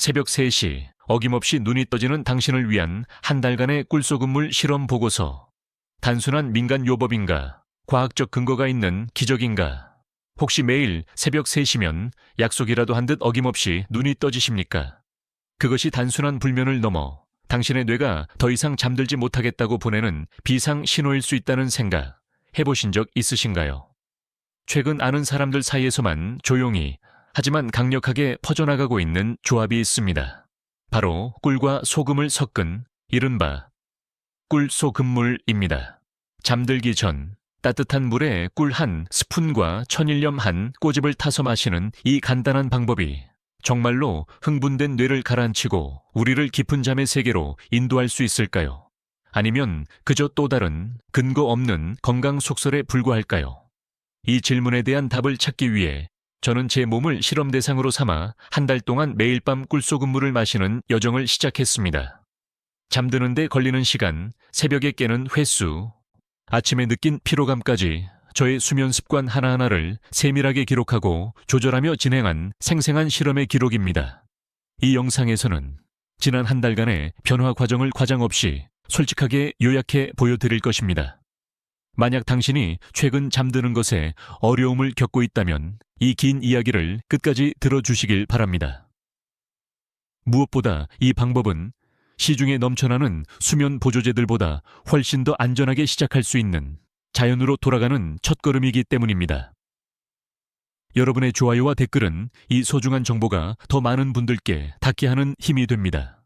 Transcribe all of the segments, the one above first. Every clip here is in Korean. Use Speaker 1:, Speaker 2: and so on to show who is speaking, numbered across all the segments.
Speaker 1: 새벽 3시 어김없이 눈이 떠지는 당신을 위한 한 달간의 꿀소금물 실험 보고서. 단순한 민간 요법인가? 과학적 근거가 있는 기적인가? 혹시 매일 새벽 3시면 약속이라도 한 듯 어김없이 눈이 떠지십니까? 그것이 단순한 불면을 넘어 당신의 뇌가 더 이상 잠들지 못하겠다고 보내는 비상 신호일 수 있다는 생각 해보신 적 있으신가요? 최근 아는 사람들 사이에서만 조용히 하지만 강력하게 퍼져나가고 있는 조합이 있습니다. 바로 꿀과 소금을 섞은 이른바 꿀소금물입니다. 잠들기 전 따뜻한 물에 꿀 한 스푼과 천일염 한 꼬집을 타서 마시는 이 간단한 방법이 정말로 흥분된 뇌를 가라앉히고 우리를 깊은 잠의 세계로 인도할 수 있을까요? 아니면 그저 또 다른 근거 없는 건강 속설에 불과할까요? 이 질문에 대한 답을 찾기 위해 저는 제 몸을 실험 대상으로 삼아 한 달 동안 매일 밤 꿀소금물을 마시는 여정을 시작했습니다. 잠드는 데 걸리는 시간, 새벽에 깨는 횟수, 아침에 느낀 피로감까지 저의 수면 습관 하나하나를 세밀하게 기록하고 조절하며 진행한 생생한 실험의 기록입니다. 이 영상에서는 지난 한 달간의 변화 과정을 과장 없이 솔직하게 요약해 보여드릴 것입니다. 만약 당신이 최근 잠드는 것에 어려움을 겪고 있다면 이 긴 이야기를 끝까지 들어주시길 바랍니다. 무엇보다 이 방법은 시중에 넘쳐나는 수면 보조제들보다 훨씬 더 안전하게 시작할 수 있는 자연으로 돌아가는 첫걸음이기 때문입니다. 여러분의 좋아요와 댓글은 이 소중한 정보가 더 많은 분들께 닿게 하는 힘이 됩니다.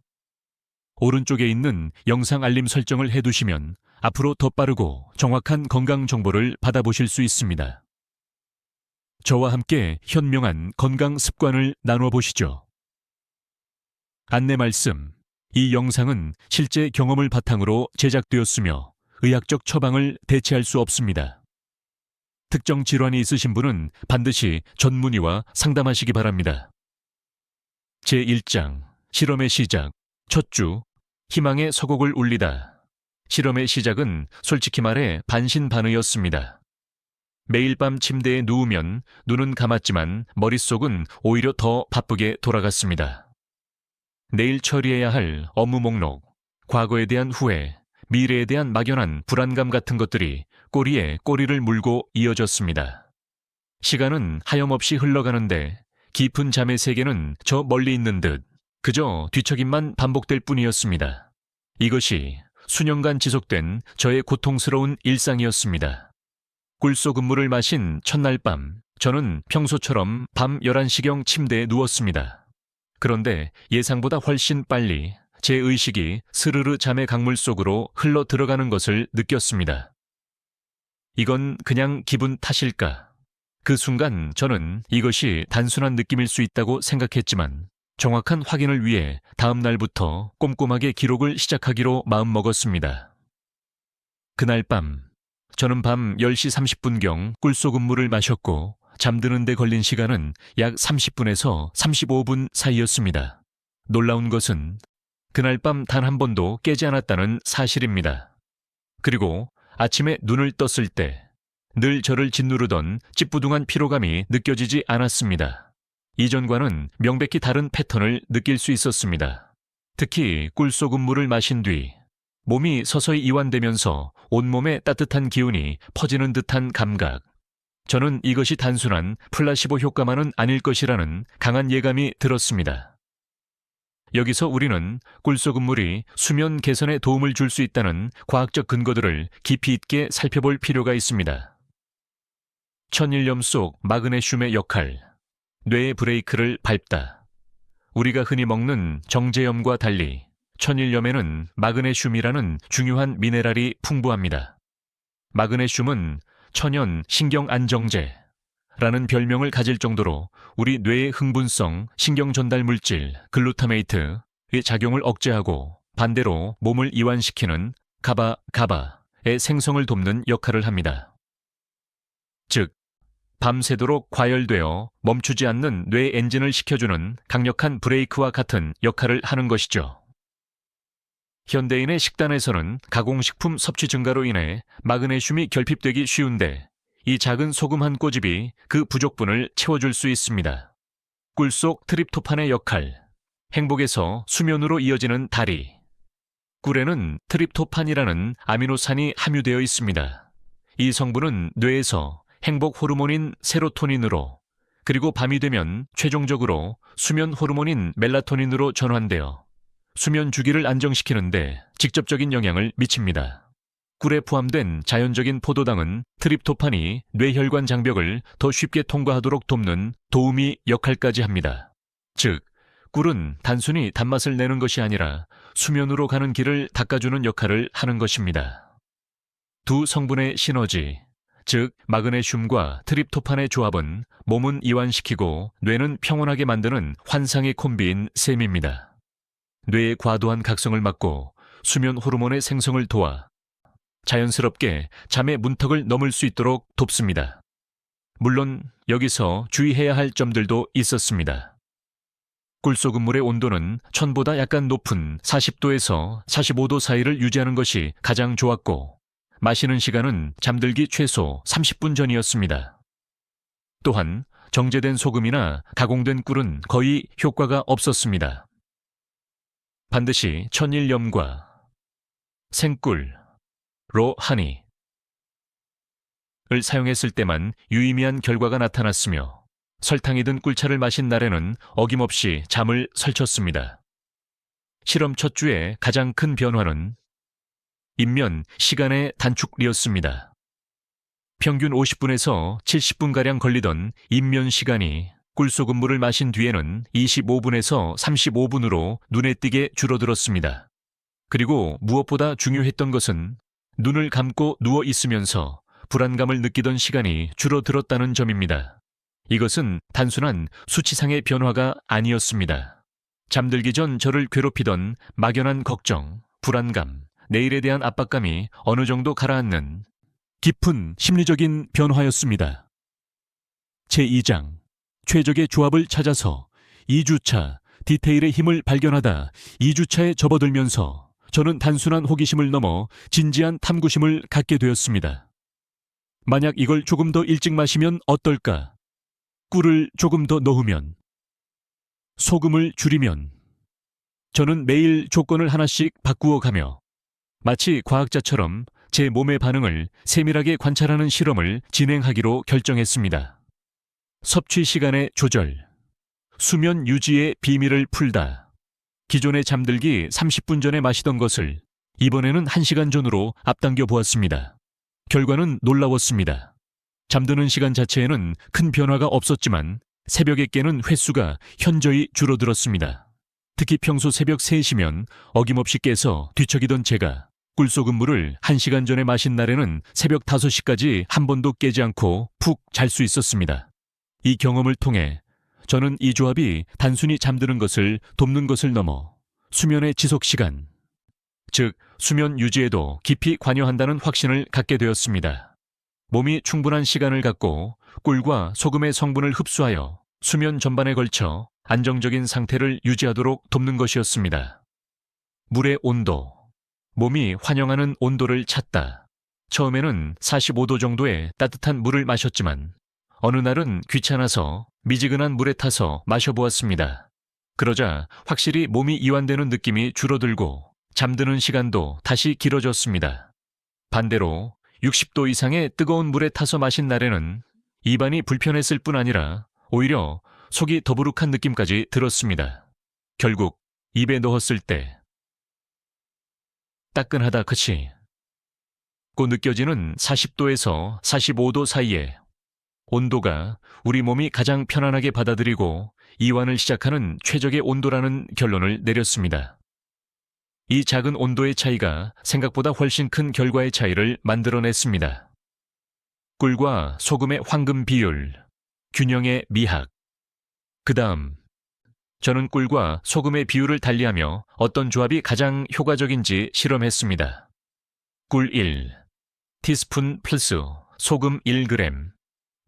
Speaker 1: 오른쪽에 있는 영상 알림 설정을 해두시면 앞으로 더 빠르고 정확한 건강 정보를 받아보실 수 있습니다. 저와 함께 현명한 건강 습관을 나누어 보시죠. 안내 말씀. 이 영상은 실제 경험을 바탕으로 제작되었으며 의학적 처방을 대체할 수 없습니다. 특정 질환이 있으신 분은 반드시 전문의와 상담하시기 바랍니다. 제1장 실험의 시작. 첫 주 희망의 서곡을 울리다. 실험의 시작은 솔직히 말해 반신반의였습니다. 매일 밤 침대에 누우면 눈은 감았지만 머릿속은 오히려 더 바쁘게 돌아갔습니다. 내일 처리해야 할 업무 목록, 과거에 대한 후회, 미래에 대한 막연한 불안감 같은 것들이 꼬리에 꼬리를 물고 이어졌습니다. 시간은 하염없이 흘러가는데 깊은 잠의 세계는 저 멀리 있는 듯 그저 뒤척임만 반복될 뿐이었습니다. 이것이 수년간 지속된 저의 고통스러운 일상이었습니다. 꿀소금물을 마신 첫날 밤, 저는 평소처럼 밤 11시경 침대에 누웠습니다. 그런데 예상보다 훨씬 빨리 제 의식이 스르르 잠의 강물 속으로 흘러 들어가는 것을 느꼈습니다. 이건 그냥 기분 탓일까? 그 순간 저는 이것이 단순한 느낌일 수 있다고 생각했지만 정확한 확인을 위해 다음 날부터 꼼꼼하게 기록을 시작하기로 마음먹었습니다. 그날 밤, 저는 밤 10시 30분경 꿀소금물을 마셨고 잠드는 데 걸린 시간은 약 30분에서 35분 사이였습니다. 놀라운 것은 그날 밤 단 한 번도 깨지 않았다는 사실입니다. 그리고 아침에 눈을 떴을 때 늘 저를 짓누르던 찌뿌둥한 피로감이 느껴지지 않았습니다. 이전과는 명백히 다른 패턴을 느낄 수 있었습니다. 특히 꿀소금물을 마신 뒤 몸이 서서히 이완되면서 온몸에 따뜻한 기운이 퍼지는 듯한 감각. 저는 이것이 단순한 플라시보 효과만은 아닐 것이라는 강한 예감이 들었습니다. 여기서 우리는 꿀소금물이 수면 개선에 도움을 줄 수 있다는 과학적 근거들을 깊이 있게 살펴볼 필요가 있습니다. 천일염 속 마그네슘의 역할, 뇌의 브레이크를 밟다. 우리가 흔히 먹는 정제염과 달리 천일염에는 마그네슘이라는 중요한 미네랄이 풍부합니다. 마그네슘은 천연 신경안정제라는 별명을 가질 정도로 우리 뇌의 흥분성 신경전달 물질 글루타메이트의 작용을 억제하고 반대로 몸을 이완시키는 가바의 생성을 돕는 역할을 합니다. 즉, 밤새도록 과열되어 멈추지 않는 뇌 엔진을 시켜주는 강력한 브레이크와 같은 역할을 하는 것이죠. 현대인의 식단에서는 가공식품 섭취 증가로 인해 마그네슘이 결핍되기 쉬운데 이 작은 소금 한 꼬집이 그 부족분을 채워줄 수 있습니다. 꿀 속 트립토판의 역할. 행복에서 수면으로 이어지는 다리. 꿀에는 트립토판이라는 아미노산이 함유되어 있습니다. 이 성분은 뇌에서 행복 호르몬인 세로토닌으로, 그리고 밤이 되면 최종적으로 수면 호르몬인 멜라토닌으로 전환되어 수면 주기를 안정시키는데 직접적인 영향을 미칩니다. 꿀에 포함된 자연적인 포도당은 트립토판이 뇌혈관 장벽을 더 쉽게 통과하도록 돕는 도우미 역할까지 합니다. 즉, 꿀은 단순히 단맛을 내는 것이 아니라 수면으로 가는 길을 닦아주는 역할을 하는 것입니다. 두 성분의 시너지, 즉 마그네슘과 트립토판의 조합은 몸은 이완시키고 뇌는 평온하게 만드는 환상의 콤비인 셈입니다. 뇌의 과도한 각성을 막고 수면 호르몬의 생성을 도와 자연스럽게 잠의 문턱을 넘을 수 있도록 돕습니다. 물론 여기서 주의해야 할 점들도 있었습니다. 꿀소금물의 온도는 천보다 약간 높은 40도에서 45도 사이를 유지하는 것이 가장 좋았고, 마시는 시간은 잠들기 최소 30분 전이었습니다. 또한 정제된 소금이나 가공된 꿀은 거의 효과가 없었습니다. 반드시 천일염과 생꿀, 로하니를 사용했을 때만 유의미한 결과가 나타났으며, 설탕이 든 꿀차를 마신 날에는 어김없이 잠을 설쳤습니다. 실험 첫 주의 가장 큰 변화는 입면 시간의 단축이었습니다. 평균 50분에서 70분가량 걸리던 입면 시간이 꿀소금물을 마신 뒤에는 25분에서 35분으로 눈에 띄게 줄어들었습니다. 그리고 무엇보다 중요했던 것은 눈을 감고 누워 있으면서 불안감을 느끼던 시간이 줄어들었다는 점입니다. 이것은 단순한 수치상의 변화가 아니었습니다. 잠들기 전 저를 괴롭히던 막연한 걱정, 불안감, 내일에 대한 압박감이 어느 정도 가라앉는 깊은 심리적인 변화였습니다. 제2장, 최적의 조합을 찾아서 2주차, 디테일의 힘을 발견하다 2주차에 접어들면서 저는 단순한 호기심을 넘어 진지한 탐구심을 갖게 되었습니다. 만약 이걸 조금 더 일찍 마시면 어떨까? 꿀을 조금 더 넣으면, 소금을 줄이면, 저는 매일 조건을 하나씩 바꾸어 가며 마치 과학자처럼 제 몸의 반응을 세밀하게 관찰하는 실험을 진행하기로 결정했습니다. 섭취 시간의 조절, 수면 유지의 비밀을 풀다. 기존에 잠들기 30분 전에 마시던 것을 이번에는 1시간 전으로 앞당겨 보았습니다. 결과는 놀라웠습니다. 잠드는 시간 자체에는 큰 변화가 없었지만 새벽에 깨는 횟수가 현저히 줄어들었습니다. 특히 평소 새벽 3시면 어김없이 깨서 뒤척이던 제가 꿀소금물을 1시간 전에 마신 날에는 새벽 5시까지 한 번도 깨지 않고 푹 잘 수 있었습니다. 이 경험을 통해 저는 이 조합이 단순히 잠드는 것을 돕는 것을 넘어 수면의 지속 시간, 즉 수면 유지에도 깊이 관여한다는 확신을 갖게 되었습니다. 몸이 충분한 시간을 갖고 꿀과 소금의 성분을 흡수하여 수면 전반에 걸쳐 안정적인 상태를 유지하도록 돕는 것이었습니다. 물의 온도, 몸이 환영하는 온도를 찾다. 처음에는 45도 정도의 따뜻한 물을 마셨지만 어느 날은 귀찮아서 미지근한 물에 타서 마셔보았습니다. 그러자 확실히 몸이 이완되는 느낌이 줄어들고 잠드는 시간도 다시 길어졌습니다. 반대로 60도 이상의 뜨거운 물에 타서 마신 날에는 입안이 불편했을 뿐 아니라 오히려 속이 더부룩한 느낌까지 들었습니다. 결국 입에 넣었을 때 따끈하다 그치? 고 느껴지는 40도에서 45도 사이에 온도가 우리 몸이 가장 편안하게 받아들이고 이완을 시작하는 최적의 온도라는 결론을 내렸습니다. 이 작은 온도의 차이가 생각보다 훨씬 큰 결과의 차이를 만들어냈습니다. 꿀과 소금의 황금 비율, 균형의 미학. 그 다음, 저는 꿀과 소금의 비율을 달리하며 어떤 조합이 가장 효과적인지 실험했습니다. 꿀 1, 티스푼 플러스 소금 1g,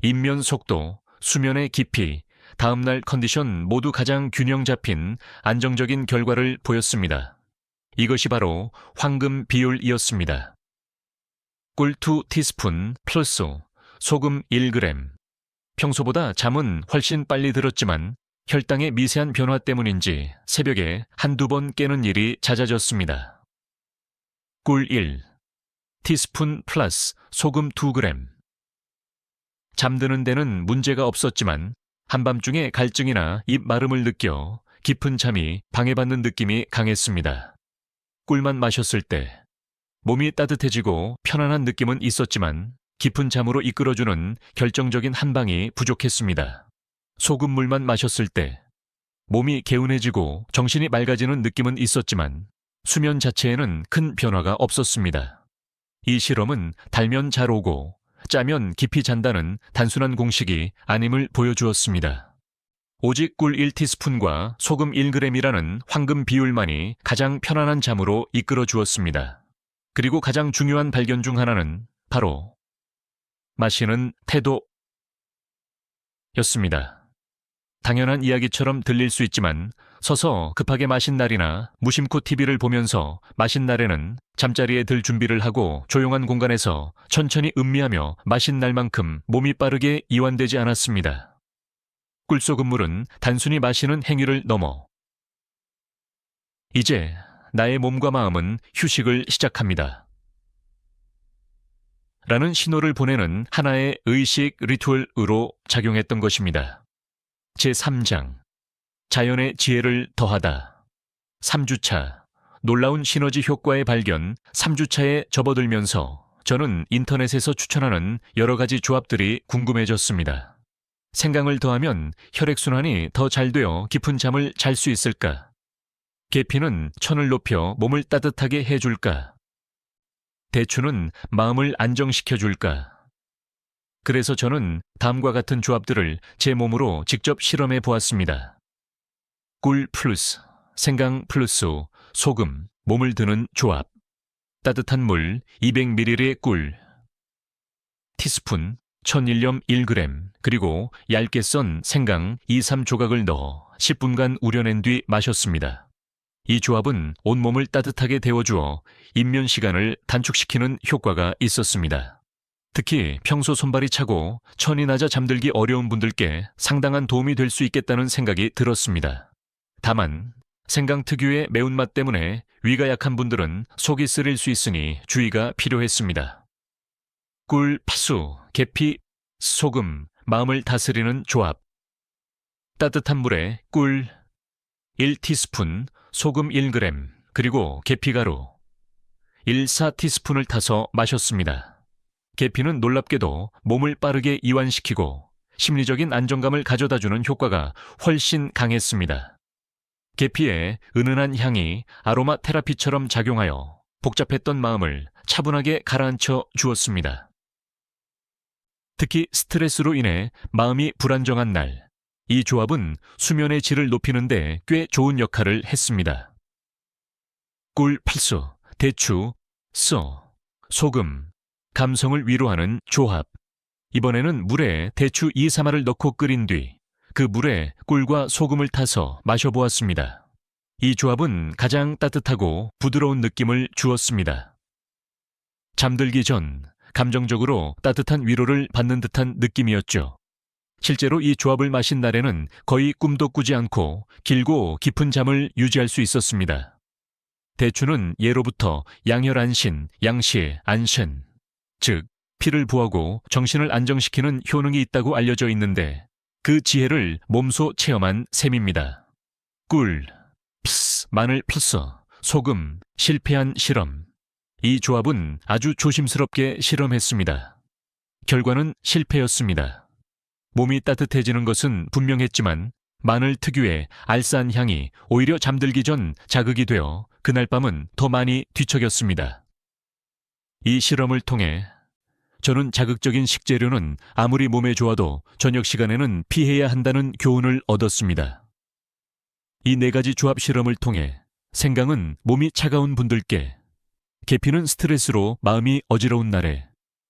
Speaker 1: 입면 속도, 수면의 깊이, 다음날 컨디션 모두 가장 균형 잡힌 안정적인 결과를 보였습니다. 이것이 바로 황금 비율이었습니다. 꿀 2티스푼 플러스 소금 1g. 평소보다 잠은 훨씬 빨리 들었지만 혈당의 미세한 변화 때문인지 새벽에 한두 번 깨는 일이 잦아졌습니다. 꿀 1. 티스푼 플러스 소금 2g. 잠드는 데는 문제가 없었지만 한밤중에 갈증이나 입 마름을 느껴 깊은 잠이 방해받는 느낌이 강했습니다. 꿀만 마셨을 때 몸이 따뜻해지고 편안한 느낌은 있었지만 깊은 잠으로 이끌어주는 결정적인 한 방이 부족했습니다. 소금물만 마셨을 때 몸이 개운해지고 정신이 맑아지는 느낌은 있었지만 수면 자체에는 큰 변화가 없었습니다. 이 실험은 달면 잘 오고 짜면 깊이 잔다는 단순한 공식이 아님을 보여주었습니다. 오직 꿀 1티스푼과 소금 1g이라는 황금 비율만이 가장 편안한 잠으로 이끌어 주었습니다. 그리고 가장 중요한 발견 중 하나는 바로 마시는 태도였습니다. 당연한 이야기처럼 들릴 수 있지만 서서 급하게 마신 날이나 무심코 TV를 보면서 마신 날에는 잠자리에 들 준비를 하고 조용한 공간에서 천천히 음미하며 마신 날만큼 몸이 빠르게 이완되지 않았습니다. 꿀소금물은 단순히 마시는 행위를 넘어 이제 나의 몸과 마음은 휴식을 시작합니다. 라는 신호를 보내는 하나의 의식 리투얼으로 작용했던 것입니다. 제3장 자연의 지혜를 더하다. 3주차 놀라운 시너지 효과의 발견. 3주차에 접어들면서 저는 인터넷에서 추천하는 여러 가지 조합들이 궁금해졌습니다. 생강을 더하면 혈액순환이 더 잘 되어 깊은 잠을 잘 수 있을까? 계피는 천을 높여 몸을 따뜻하게 해줄까? 대추는 마음을 안정시켜줄까? 그래서 저는 다음과 같은 조합들을 제 몸으로 직접 실험해 보았습니다. 꿀 플러스 생강 플러스 소금, 몸을 드는 조합. 따뜻한 물 200ml의 꿀, 티스푼, 천일염 1g, 그리고 얇게 썬 생강 2-3조각을 넣어 10분간 우려낸 뒤 마셨습니다. 이 조합은 온몸을 따뜻하게 데워주어 입면 시간을 단축시키는 효과가 있었습니다. 특히 평소 손발이 차고 천이 낮아 잠들기 어려운 분들께 상당한 도움이 될 수 있겠다는 생각이 들었습니다. 다만 생강 특유의 매운맛 때문에 위가 약한 분들은 속이 쓰릴 수 있으니 주의가 필요했습니다. 꿀, 파수, 계피, 소금, 마음을 다스리는 조합. 따뜻한 물에 꿀 1티스푼, 소금 1g, 그리고 계피가루 1/4티스푼을 타서 마셨습니다. 계피는 놀랍게도 몸을 빠르게 이완시키고 심리적인 안정감을 가져다주는 효과가 훨씬 강했습니다. 계피의 은은한 향이 아로마 테라피처럼 작용하여 복잡했던 마음을 차분하게 가라앉혀 주었습니다. 특히 스트레스로 인해 마음이 불안정한 날, 이 조합은 수면의 질을 높이는 데 꽤 좋은 역할을 했습니다. 꿀, 팔수, 대추, 소금, 감성을 위로하는 조합. 이번에는 물에 대추 2-3알을 넣고 끓인 뒤 그 물에 꿀과 소금을 타서 마셔보았습니다. 이 조합은 가장 따뜻하고 부드러운 느낌을 주었습니다. 잠들기 전 감정적으로 따뜻한 위로를 받는 듯한 느낌이었죠. 실제로 이 조합을 마신 날에는 거의 꿈도 꾸지 않고 길고 깊은 잠을 유지할 수 있었습니다. 대추는 예로부터 양혈안신, 양시, 안신, 즉 피를 부하고 정신을 안정시키는 효능이 있다고 알려져 있는데 그 지혜를 몸소 체험한 셈입니다. 꿀, 마늘 플러스 소금, 실패한 실험. 이 조합은 아주 조심스럽게 실험했습니다. 결과는 실패였습니다. 몸이 따뜻해지는 것은 분명했지만 마늘 특유의 알싸한 향이 오히려 잠들기 전 자극이 되어 그날 밤은 더 많이 뒤척였습니다. 이 실험을 통해 저는 자극적인 식재료는 아무리 몸에 좋아도 저녁 시간에는 피해야 한다는 교훈을 얻었습니다. 이 4가지 조합 실험을 통해 생강은 몸이 차가운 분들께, 계피는 스트레스로 마음이 어지러운 날에,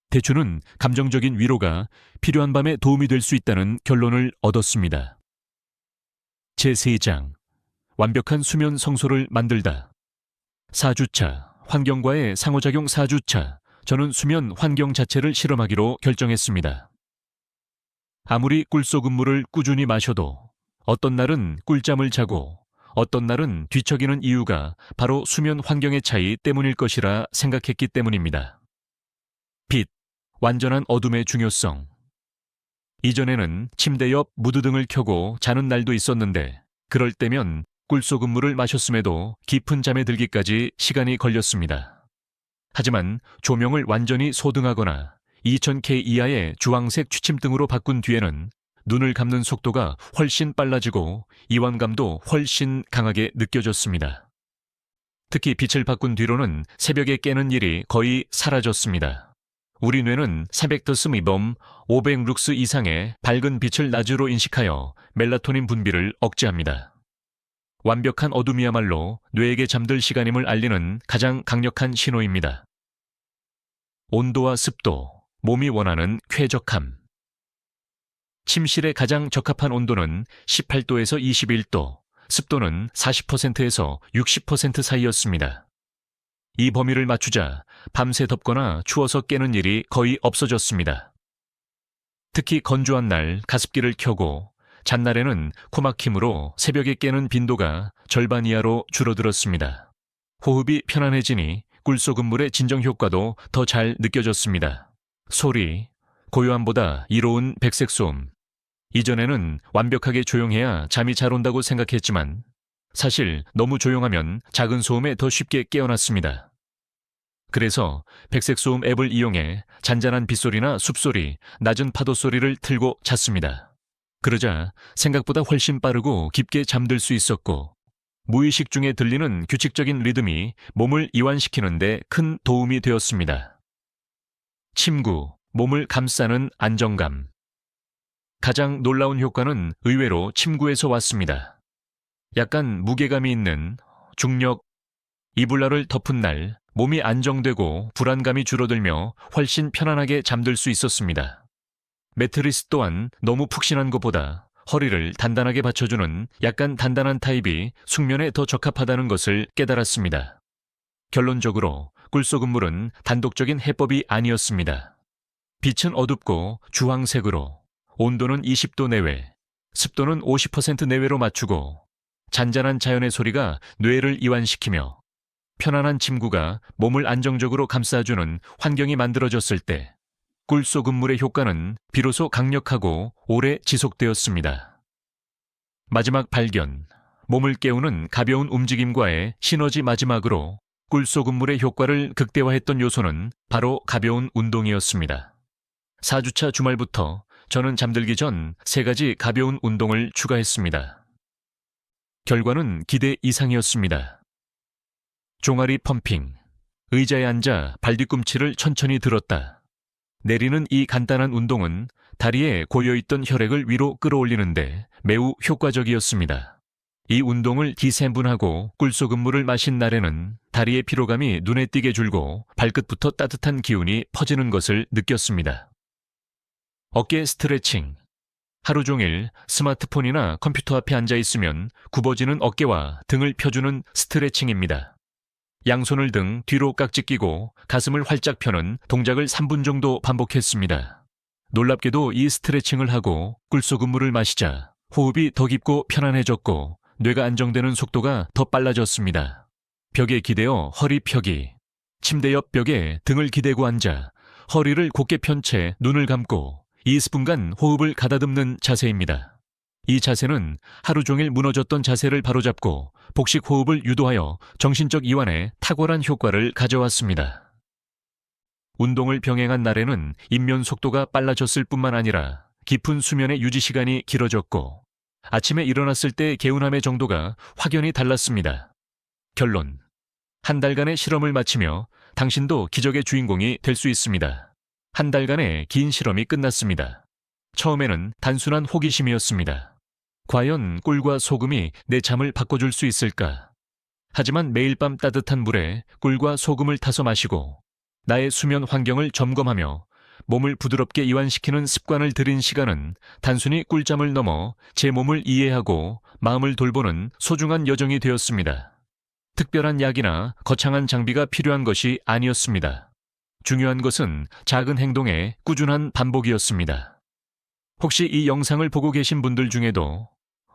Speaker 1: 대추는 감정적인 위로가 필요한 밤에 도움이 될 수 있다는 결론을 얻었습니다. 제3장 완벽한 수면 성소를 만들다. 4주차 환경과의 상호작용. 4주차 저는 수면 환경 자체를 실험하기로 결정했습니다. 아무리 꿀소금물을 꾸준히 마셔도 어떤 날은 꿀잠을 자고 어떤 날은 뒤척이는 이유가 바로 수면 환경의 차이 때문일 것이라 생각했기 때문입니다. 빛, 완전한 어둠의 중요성. 이전에는 침대 옆 무드등을 켜고 자는 날도 있었는데 그럴 때면 꿀소금물을 마셨음에도 깊은 잠에 들기까지 시간이 걸렸습니다. 하지만 조명을 완전히 소등하거나 2000K 이하의 주황색 취침등으로 바꾼 뒤에는 눈을 감는 속도가 훨씬 빨라지고 이완감도 훨씬 강하게 느껴졌습니다. 특히 빛을 바꾼 뒤로는 새벽에 깨는 일이 거의 사라졌습니다. 우리 뇌는 300dB 500룩스 이상의 밝은 빛을 낮으로 인식하여 멜라토닌 분비를 억제합니다. 완벽한 어둠이야말로 뇌에게 잠들 시간임을 알리는 가장 강력한 신호입니다. 온도와 습도, 몸이 원하는 쾌적함. 침실에 가장 적합한 온도는 18도에서 21도, 습도는 40%에서 60% 사이였습니다. 이 범위를 맞추자 밤새 덥거나 추워서 깨는 일이 거의 없어졌습니다. 특히 건조한 날 가습기를 켜고 잔날에는 코막힘으로 새벽에 깨는 빈도가 절반 이하로 줄어들었습니다. 호흡이 편안해지니 꿀소금물의 진정 효과도 더 잘 느껴졌습니다. 소리, 고요함보다 이로운 백색소음. 이전에는 완벽하게 조용해야 잠이 잘 온다고 생각했지만 사실 너무 조용하면 작은 소음에 더 쉽게 깨어났습니다. 그래서 백색소음 앱을 이용해 잔잔한 빗소리나 숲소리, 낮은 파도 소리를 틀고 잤습니다. 그러자 생각보다 훨씬 빠르고 깊게 잠들 수 있었고 무의식 중에 들리는 규칙적인 리듬이 몸을 이완시키는 데 큰 도움이 되었습니다. 침구, 몸을 감싸는 안정감. 가장 놀라운 효과는 의외로 침구에서 왔습니다. 약간 무게감이 있는 중력, 이불날을 덮은 날 몸이 안정되고 불안감이 줄어들며 훨씬 편안하게 잠들 수 있었습니다. 매트리스 또한 너무 푹신한 것보다 허리를 단단하게 받쳐주는 약간 단단한 타입이 숙면에 더 적합하다는 것을 깨달았습니다. 결론적으로 꿀소금물은 단독적인 해법이 아니었습니다. 빛은 어둡고 주황색으로, 온도는 20도 내외, 습도는 50% 내외로 맞추고 잔잔한 자연의 소리가 뇌를 이완시키며 편안한 침구가 몸을 안정적으로 감싸주는 환경이 만들어졌을 때 꿀소금물의 효과는 비로소 강력하고 오래 지속되었습니다. 마지막 발견, 몸을 깨우는 가벼운 움직임과의 시너지. 마지막으로 꿀소금물의 효과를 극대화했던 요소는 바로 가벼운 운동이었습니다. 4주차 주말부터 저는 잠들기 전 3가지 가벼운 운동을 추가했습니다. 결과는 기대 이상이었습니다. 종아리 펌핑, 의자에 앉아 발뒤꿈치를 천천히 들었다. 내리는 이 간단한 운동은 다리에 고여있던 혈액을 위로 끌어올리는데 매우 효과적이었습니다. 이 운동을 기세분하고 꿀소금물을 마신 날에는 다리의 피로감이 눈에 띄게 줄고 발끝부터 따뜻한 기운이 퍼지는 것을 느꼈습니다. 어깨 스트레칭. 하루 종일 스마트폰이나 컴퓨터 앞에 앉아 있으면 굽어지는 어깨와 등을 펴주는 스트레칭입니다. 양손을 등 뒤로 깍지 끼고 가슴을 활짝 펴는 동작을 3분 정도 반복했습니다. 놀랍게도 이 스트레칭을 하고 꿀소금물을 마시자 호흡이 더 깊고 편안해졌고 뇌가 안정되는 속도가 더 빨라졌습니다. 벽에 기대어 허리 펴기. 침대 옆 벽에 등을 기대고 앉아 허리를 곧게 편 채 눈을 감고 20분간 호흡을 가다듬는 자세입니다. 이 자세는 하루 종일 무너졌던 자세를 바로잡고 복식 호흡을 유도하여 정신적 이완에 탁월한 효과를 가져왔습니다. 운동을 병행한 날에는 입면 속도가 빨라졌을 뿐만 아니라 깊은 수면의 유지 시간이 길어졌고 아침에 일어났을 때 개운함의 정도가 확연히 달랐습니다. 결론. 한 달간의 실험을 마치며 당신도 기적의 주인공이 될 수 있습니다. 한 달간의 긴 실험이 끝났습니다. 처음에는 단순한 호기심이었습니다. 과연 꿀과 소금이 내 잠을 바꿔줄 수 있을까? 하지만 매일 밤 따뜻한 물에 꿀과 소금을 타서 마시고 나의 수면 환경을 점검하며 몸을 부드럽게 이완시키는 습관을 들인 시간은 단순히 꿀잠을 넘어 제 몸을 이해하고 마음을 돌보는 소중한 여정이 되었습니다. 특별한 약이나 거창한 장비가 필요한 것이 아니었습니다. 중요한 것은 작은 행동의 꾸준한 반복이었습니다. 혹시 이 영상을 보고 계신 분들 중에도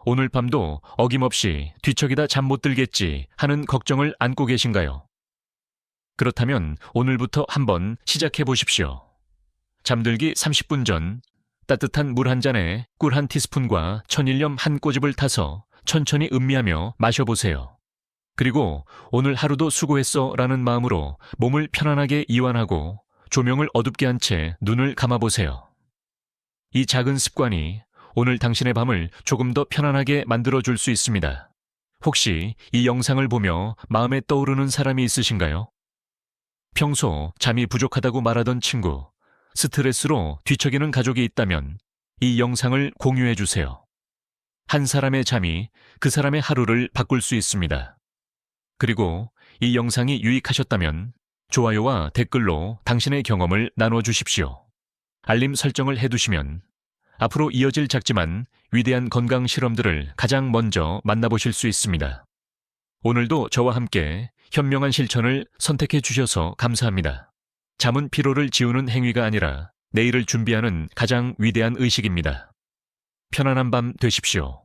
Speaker 1: 오늘 밤도 어김없이 뒤척이다 잠 못 들겠지 하는 걱정을 안고 계신가요? 그렇다면 오늘부터 한번 시작해 보십시오. 잠들기 30분 전 따뜻한 물 한 잔에 꿀 한 티스푼과 천일염 한 꼬집을 타서 천천히 음미하며 마셔보세요. 그리고 오늘 하루도 수고했어 라는 마음으로 몸을 편안하게 이완하고 조명을 어둡게 한 채 눈을 감아보세요. 이 작은 습관이 오늘 당신의 밤을 조금 더 편안하게 만들어줄 수 있습니다. 혹시 이 영상을 보며 마음에 떠오르는 사람이 있으신가요? 평소 잠이 부족하다고 말하던 친구, 스트레스로 뒤척이는 가족이 있다면 이 영상을 공유해 주세요. 한 사람의 잠이 그 사람의 하루를 바꿀 수 있습니다. 그리고 이 영상이 유익하셨다면 좋아요와 댓글로 당신의 경험을 나눠주십시오. 알림 설정을 해두시면 앞으로 이어질 작지만 위대한 건강 실험들을 가장 먼저 만나보실 수 있습니다. 오늘도 저와 함께 현명한 실천을 선택해 주셔서 감사합니다. 잠은 피로를 지우는 행위가 아니라 내일을 준비하는 가장 위대한 의식입니다. 편안한 밤 되십시오.